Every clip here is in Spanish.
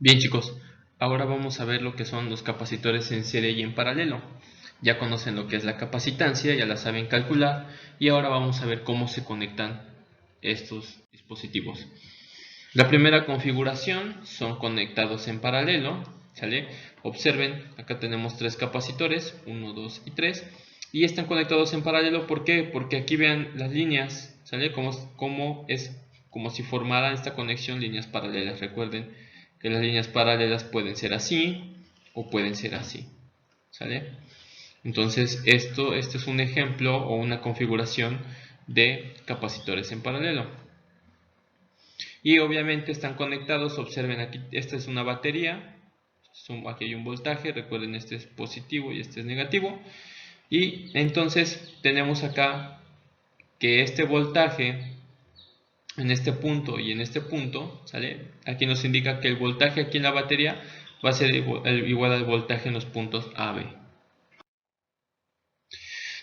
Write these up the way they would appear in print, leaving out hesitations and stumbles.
Bien chicos, ahora vamos a ver lo que son los capacitores en serie y en paralelo. Ya conocen lo que es la capacitancia, ya la saben calcular y ahora vamos a ver cómo se conectan estos dispositivos. La primera configuración son conectados en paralelo, ¿sale? Observen, acá tenemos tres capacitores, 1, 2 y 3, y están conectados en paralelo. ¿Por qué? Porque aquí vean las líneas, ¿sale? Como si formaran esta conexión líneas paralelas. Recuerden que las líneas paralelas pueden ser así o pueden ser así, ¿sale? Entonces este es un ejemplo o una configuración de capacitores en paralelo. Y obviamente están conectados. Observen aquí, esta es una batería, aquí hay un voltaje, recuerden este es positivo y este es negativo. Y entonces tenemos acá que este voltaje en este punto y en este punto, ¿sale? Aquí nos indica que el voltaje aquí en la batería va a ser igual al voltaje en los puntos A, B.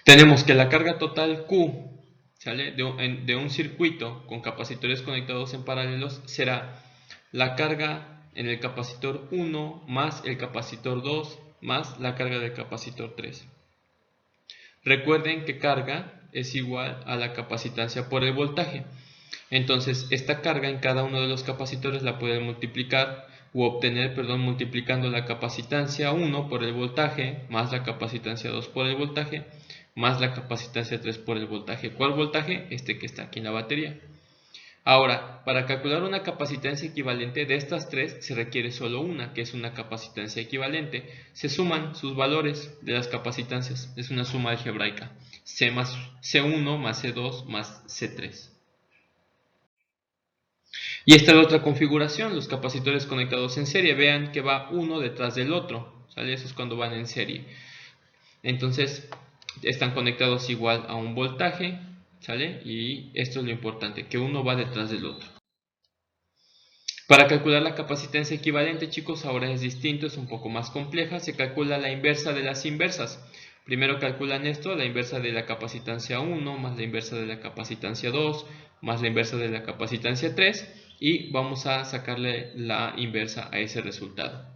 Tenemos que la carga total Q, ¿sale? de un circuito con capacitores conectados en paralelos será la carga en el capacitor 1 más el capacitor 2 más la carga del capacitor 3. Recuerden que carga es igual a la capacitancia por el voltaje. Entonces esta carga en cada uno de los capacitores la pueden multiplicar u obtener, multiplicando la capacitancia 1 por el voltaje más la capacitancia 2 por el voltaje más la capacitancia 3 por el voltaje. ¿Cuál voltaje? Este que está aquí en la batería. Ahora, para calcular una capacitancia equivalente de estas tres se requiere solo una, que es una capacitancia equivalente. Se suman sus valores de las capacitancias, es una suma algebraica. C1 más C2 más C3. Y esta es la otra configuración, los capacitores conectados en serie. Vean que va uno detrás del otro, ¿sale? Eso es cuando van en serie. Entonces, están conectados igual a un voltaje, ¿sale? Y esto es lo importante, que uno va detrás del otro. Para calcular la capacitancia equivalente, chicos, ahora es distinto, es un poco más compleja. Se calcula la inversa de las inversas. Primero calculan esto, la inversa de la capacitancia 1 más la inversa de la capacitancia 2 más la inversa de la capacitancia 3 y vamos a sacarle la inversa a ese resultado.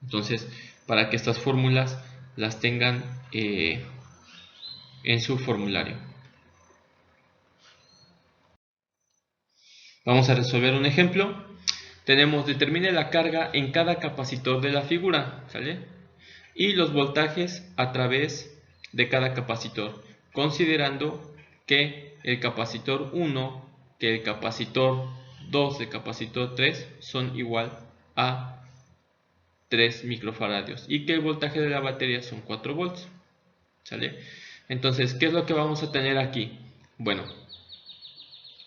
Entonces, para que estas fórmulas las tengan en su formulario. Vamos a resolver un ejemplo. Tenemos, determine la carga en cada capacitor de la figura, ¿sale? Y los voltajes a través de cada capacitor, considerando que el capacitor 1, que el capacitor 2, el capacitor 3 son igual a 3 microfaradios y que el voltaje de la batería son 4 volts, ¿sale? Entonces, ¿qué es lo que vamos a tener aquí? Bueno,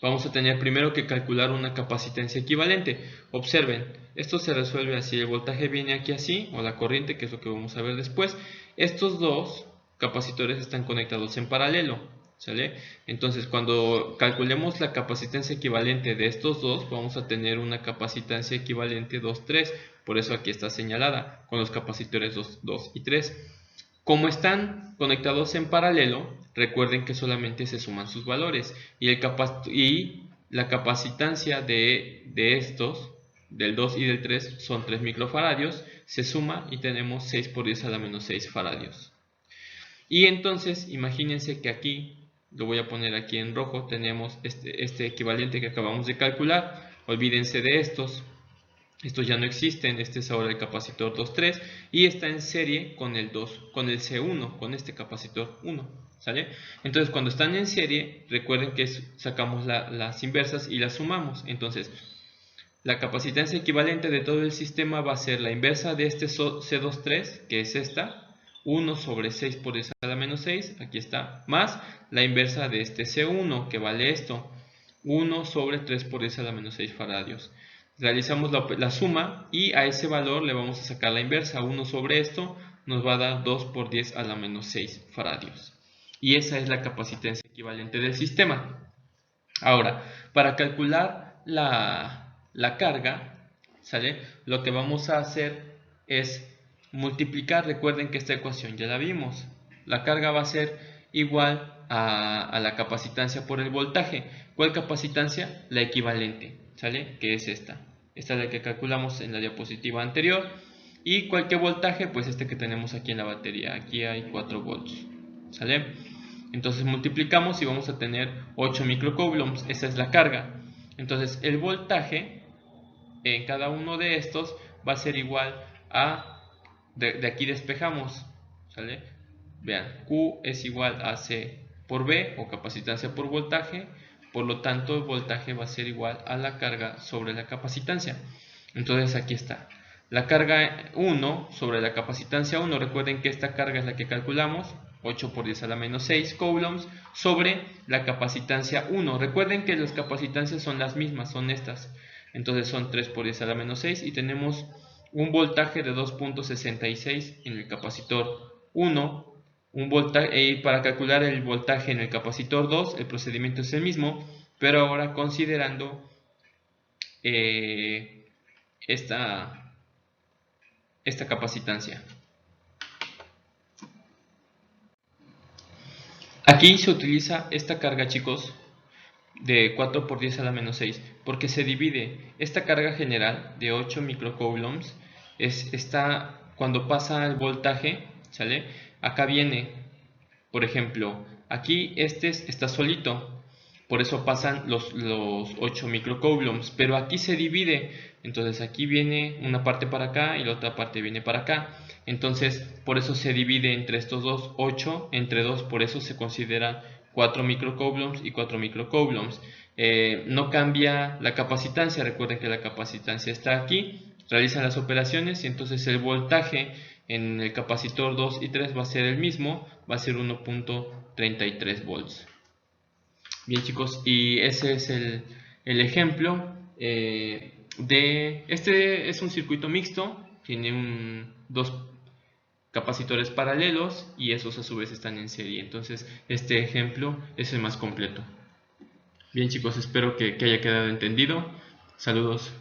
vamos a tener primero que calcular una capacitancia equivalente. Observen, esto se resuelve así, el voltaje viene aquí así, o la corriente, que es lo que vamos a ver después. Estos dos capacitores están conectados en paralelo, ¿sale? Entonces, cuando calculemos la capacitancia equivalente de estos dos, vamos a tener una capacitancia equivalente 2, 3. Por eso aquí está señalada, con los capacitores 2, 2 y 3. Como están conectados en paralelo, recuerden que solamente se suman sus valores y la capacitancia de estos, del 2 y del 3, son 3 microfaradios, se suma y tenemos 6 por 10 a la menos 6 faradios. Y entonces, imagínense que aquí, lo voy a poner aquí en rojo, tenemos este equivalente que acabamos de calcular. Olvídense de estos ya no existen. Este es ahora el capacitor 2.3 y está en serie con el C1, con este capacitor 1, ¿sale? Entonces, cuando están en serie, recuerden que sacamos las inversas y las sumamos. Entonces, la capacitancia equivalente de todo el sistema va a ser la inversa de este C2.3, que es esta, 1 sobre 6 por 10 a la menos 6, aquí está, más la inversa de este C1, que vale esto, 1 sobre 3 por 10 a la menos 6 faradios. Realizamos la suma y a ese valor le vamos a sacar la inversa. 1 sobre esto nos va a dar 2 por 10 a la menos 6 faradios. Y esa es la capacitancia equivalente del sistema. Ahora, para calcular la carga, ¿sale? Lo que vamos a hacer es multiplicar. Recuerden que esta ecuación ya la vimos. La carga va a ser igual a la capacitancia por el voltaje. ¿Cuál capacitancia? La equivalente, ¿sale? Que es esta. esta es la que calculamos en la diapositiva anterior. Y cualquier voltaje, pues este que tenemos aquí en la batería. Aquí hay 4 volts. ¿Sale? Entonces multiplicamos y vamos a tener 8 microcoulombs. Esa es la carga. Entonces el voltaje en cada uno de estos va a ser igual a... De aquí despejamos. ¿Sale? Vean, Q es igual a C por V, o capacitancia por voltaje. Por lo tanto, el voltaje va a ser igual a la carga sobre la capacitancia. Entonces aquí está. La carga 1 sobre la capacitancia 1, recuerden que esta carga es la que calculamos, 8 por 10 a la menos 6 coulombs, sobre la capacitancia 1. Recuerden que las capacitancias son las mismas, son estas. Entonces son 3 por 10 a la menos 6 y tenemos un voltaje de 2.66 en el capacitor 1. Para calcular el voltaje en el capacitor 2, el procedimiento es el mismo, pero ahora considerando esta capacitancia. Aquí se utiliza esta carga, chicos, de 4 por 10 a la menos 6, porque se divide esta carga general de 8 microcoulombs, está cuando pasa el voltaje, ¿sale? Acá viene, por ejemplo, aquí está solito, por eso pasan los 8 microcoulombs, pero aquí se divide, entonces aquí viene una parte para acá y la otra parte viene para acá. Entonces por eso se divide entre estos dos, 8 entre 2, por eso se consideran 4 microcoulombs y 4 microcoulombs. No cambia la capacitancia, recuerden que la capacitancia está aquí, realizan las operaciones y entonces el voltaje en el capacitor 2 y 3 va a ser el mismo, va a ser 1.33 volts. Bien, chicos, y ese es el ejemplo este es un circuito mixto, tiene dos capacitores paralelos y esos a su vez están en serie. Entonces este ejemplo es el más completo. Bien, chicos, espero que haya quedado entendido. Saludos.